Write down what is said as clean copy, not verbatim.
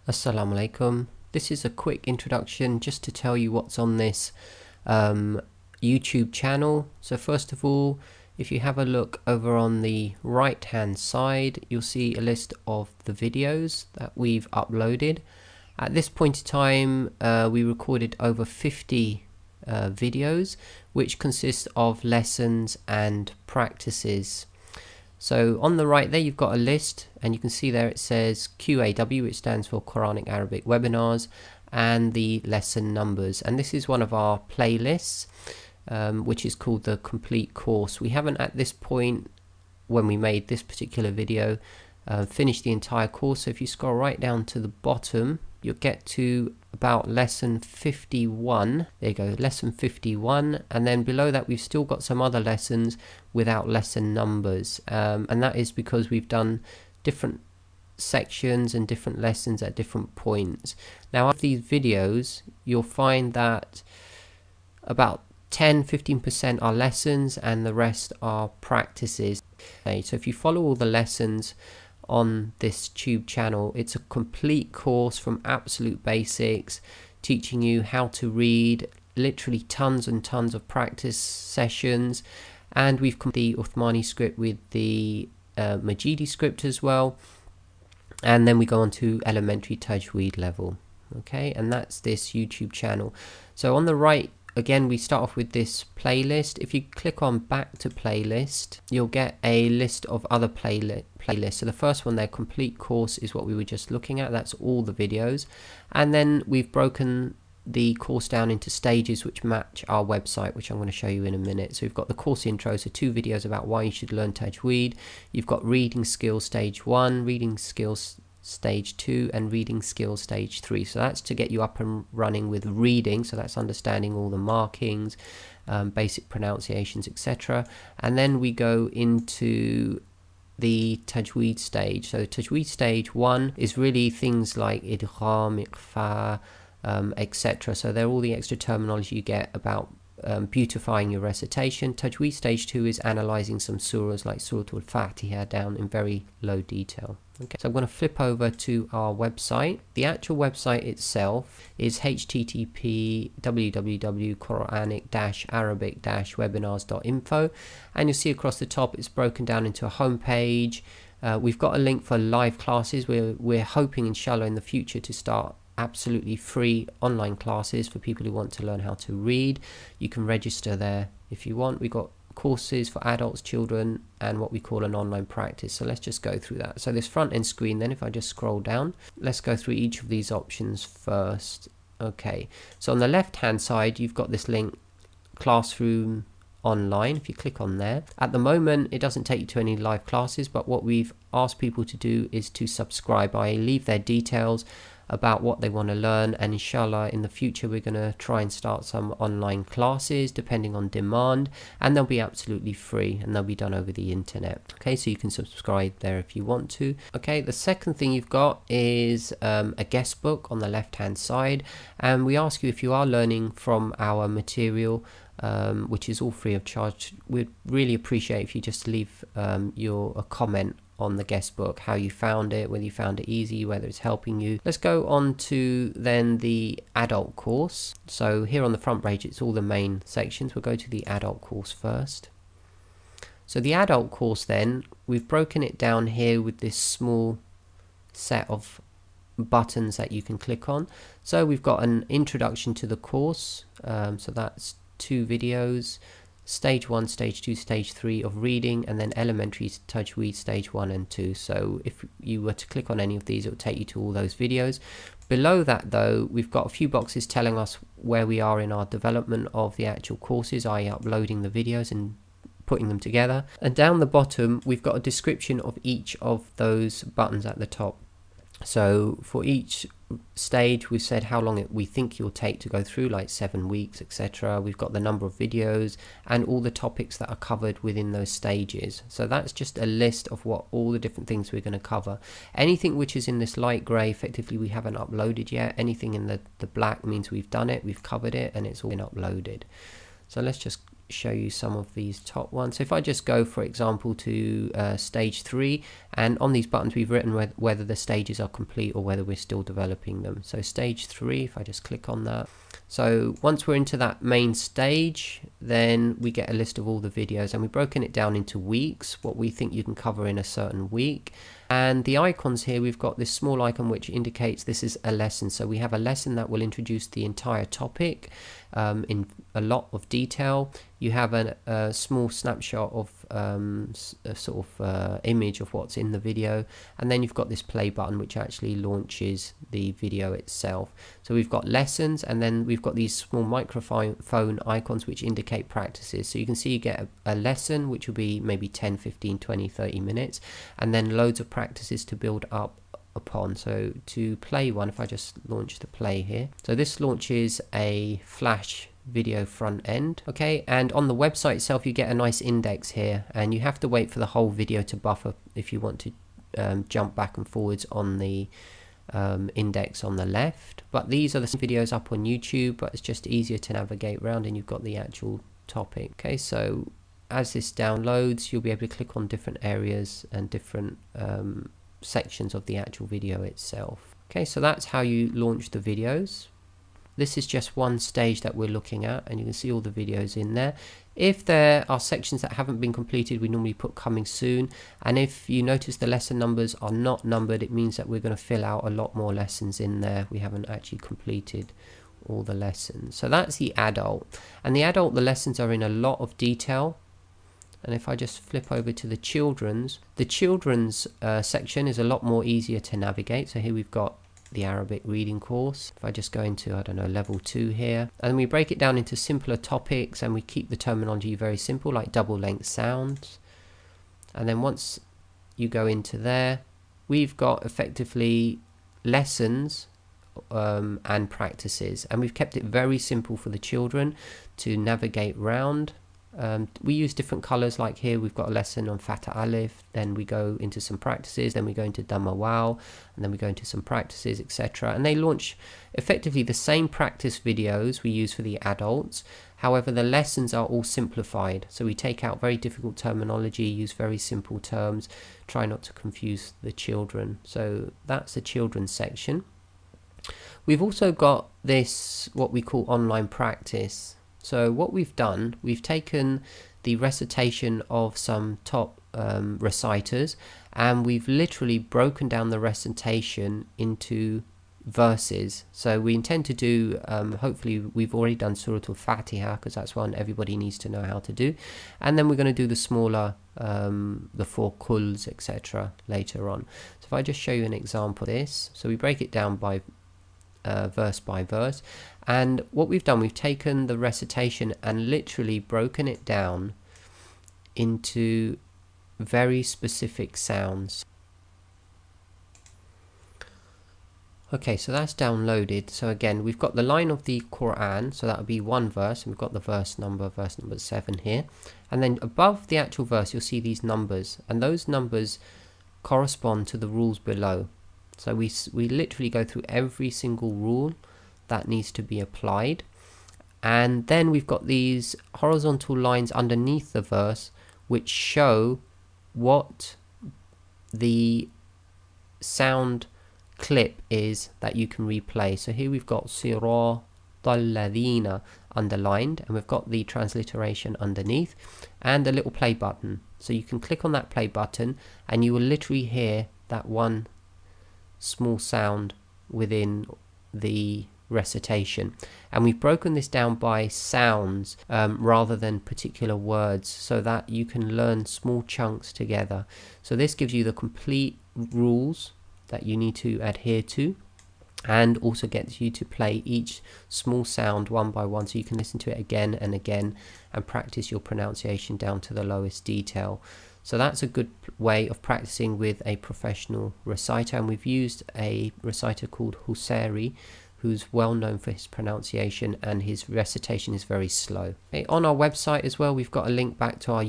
Assalamu alaikum. This is a quick introduction just to tell you what's on this YouTube channel. So first of all, if you have a look over on the right hand side, you'll see a list of the videos that we've uploaded. At this point in time, we recorded over 50 videos, which consist of lessons and practices. So on the right there you've got a list, and you can see there it says QAW, which stands for Quranic Arabic Webinars, and the lesson numbers. And this is one of our playlists, which is called the complete course. We haven't at this point, when we made this particular video, finished the entire course. So if you scroll right down to the bottom, you'll get to about lesson 51. There you go, lesson 51, and then below that we've still got some other lessons without lesson numbers, and that is because we've done different sections and different lessons at different points. Now of these videos you'll find that about 10-15% are lessons and the rest are practices. Okay, so if you follow all the lessons on this tube channel, it's a complete course from absolute basics, teaching you how to read, literally tons and tons of practice sessions, and we've completed the Uthmani script with the Majidi script as well, and then we go on to elementary Tajweed level. Okay, and that's this YouTube channel. So on the right again we start off with this playlist. If you click on back to playlist, you'll get a list of other playlists. So the first one there, complete course, is what we were just looking at. That's all the videos, and then we've broken the course down into stages which match our website, which I'm going to show you in a minute. So we've got the course intro, so 2 videos about why you should learn Tajweed. You've got reading skills stage 1, reading skills stage 2, and reading skills stage 3. So that's to get you up and running with reading, so that's understanding all the markings, basic pronunciations, etc. And then we go into the Tajweed stage. So Tajweed stage 1 is really things like idgham, ikhfa, etc. So they're all the extra terminology you get about beautifying your recitation. Tajweed stage 2 is analyzing some surahs like Surah Al-Fatiha down in very low detail. Okay, so I'm going to flip over to our website. The actual website itself is http://quranic-arabic-webinars.info, and you'll see across the top it's broken down into a home page. We've got a link for live classes. We're hoping inshallah in the future to start absolutely free online classes for people who want to learn how to read. You can register there if you want. We've got courses for adults, children, and what we call an online practice. So let's just go through that. So this front end screen, then if I just scroll down, let's go through each of these options first. Okay, so on the left hand side you've got this link, Classroom Online. If you click on there, at the moment it doesn't take you to any live classes, but what we've asked people to do is to subscribe. I leave their details about what they want to learn, and inshallah in the future we're going to try and start some online classes depending on demand, and they'll be absolutely free and they'll be done over the internet. Okay, so you can subscribe there if you want to. Okay, the second thing you've got is a guest book on the left hand side, and we ask you if you are learning from our material, which is all free of charge. We'd really appreciate if you just leave a comment on the guest book, how you found it, whether you found it easy, whether it's helping you. Let's go on to then the adult course. So here on the front page it's all the main sections. We'll go to the adult course first. So the adult course, then we've broken it down here with this small set of buttons that you can click on. So we've got an introduction to the course, so that's 2 videos, stage 1, stage 2, stage 3 of reading, and then elementary Tajweed stage 1 and 2. So if you were to click on any of these, it will take you to all those videos. Below that though, we've got a few boxes telling us where we are in our development of the actual courses, i.e. uploading the videos and putting them together. And down the bottom we've got a description of each of those buttons at the top. So for each stage we've said how long we think you'll take to go through, like 7 weeks, etc. We've got the number of videos and all the topics that are covered within those stages. So that's just a list of what all the different things we're going to cover. Anything which is in this light grey, effectively we haven't uploaded yet. Anything in the black means we've done it, we've covered it, and it's all been uploaded. So let's just show you some of these top ones. So if I just go, for example, to stage 3, and on these buttons we've written whether the stages are complete or whether we're still developing them. So stage 3, if I just click on that. So once we're into that main stage, then we get a list of all the videos, and we've broken it down into weeks, what we think you can cover in a certain week. And the icons here, we've got this small icon which indicates this is a lesson. So we have a lesson that will introduce the entire topic in a lot of detail. You have a small snapshot of a sort of image of what's in the video, and then you've got this play button which actually launches the video itself. So we've got lessons, and then we've got these small microphone icons which indicate practices. So you can see you get a lesson which will be maybe 10, 15, 20, 30 minutes, and then loads of practices to build up upon. So to play one, if I just launch the play here, so this launches a Flash video front end. Okay, and on the website itself you get a nice index here, and you have to wait for the whole video to buffer if you want to jump back and forwards on the index on the left. But these are the videos up on YouTube, but it's just easier to navigate around, and you've got the actual topic. Okay, so as this downloads, you'll be able to click on different areas and different sections of the actual video itself. Okay, so that's how you launch the videos. This is just one stage that we're looking at, and you can see all the videos in there. If there are sections that haven't been completed, we normally put coming soon, and if you notice the lesson numbers are not numbered, it means that we're going to fill out a lot more lessons in there. We haven't actually completed all the lessons. So that's the adult, and the lessons are in a lot of detail. And if I just flip over to the children's section is a lot more easier to navigate. So here we've got the Arabic reading course. If I just go into, I don't know, level 2 here, and we break it down into simpler topics, and we keep the terminology very simple, like double length sounds. And then once you go into there, we've got effectively lessons and practices, and we've kept it very simple for the children to navigate around. We use different colors, like here we've got a lesson on Fatah Alif, then we go into some practices, then we go into Dhamma Wow, and then we go into some practices, etc. And they launch effectively the same practice videos we use for the adults. However, the lessons are all simplified, so we take out very difficult terminology, use very simple terms, try not to confuse the children. So that's the children's section. We've also got this, what we call online practice. So what we've done, we've taken the recitation of some top reciters, and we've literally broken down the recitation into verses. So we intend to do, hopefully we've already done Surah Al-Fatiha, because that's one everybody needs to know how to do, and then we're going to do the smaller, the 4 kuls, etc. later on. So if I just show you an example of this, so we break it down by verse by verse, and what we've done, we've taken the recitation and literally broken it down into very specific sounds. Okay, so that's downloaded. So again, we've got the line of the Quran, so that would be one verse, and we've got the verse number 7 here, and then above the actual verse you'll see these numbers, and those numbers correspond to the rules below. So we literally go through every single rule that needs to be applied, and then we've got these horizontal lines underneath the verse which show what the sound clip is that you can replay. So here we've got Siratal Ladina underlined, and we've got the transliteration underneath and a little play button. So you can click on that play button and you will literally hear that one small sound within the recitation, and we've broken this down by sounds rather than particular words, so that you can learn small chunks together. So this gives you the complete rules that you need to adhere to, and also gets you to play each small sound one by one, so you can listen to it again and again and practice your pronunciation down to the lowest detail. So that's a good way of practicing with a professional reciter, and we've used a reciter called Husari, who's well known for his pronunciation, and his recitation is very slow. Okay, on our website as well, we've got a link back to our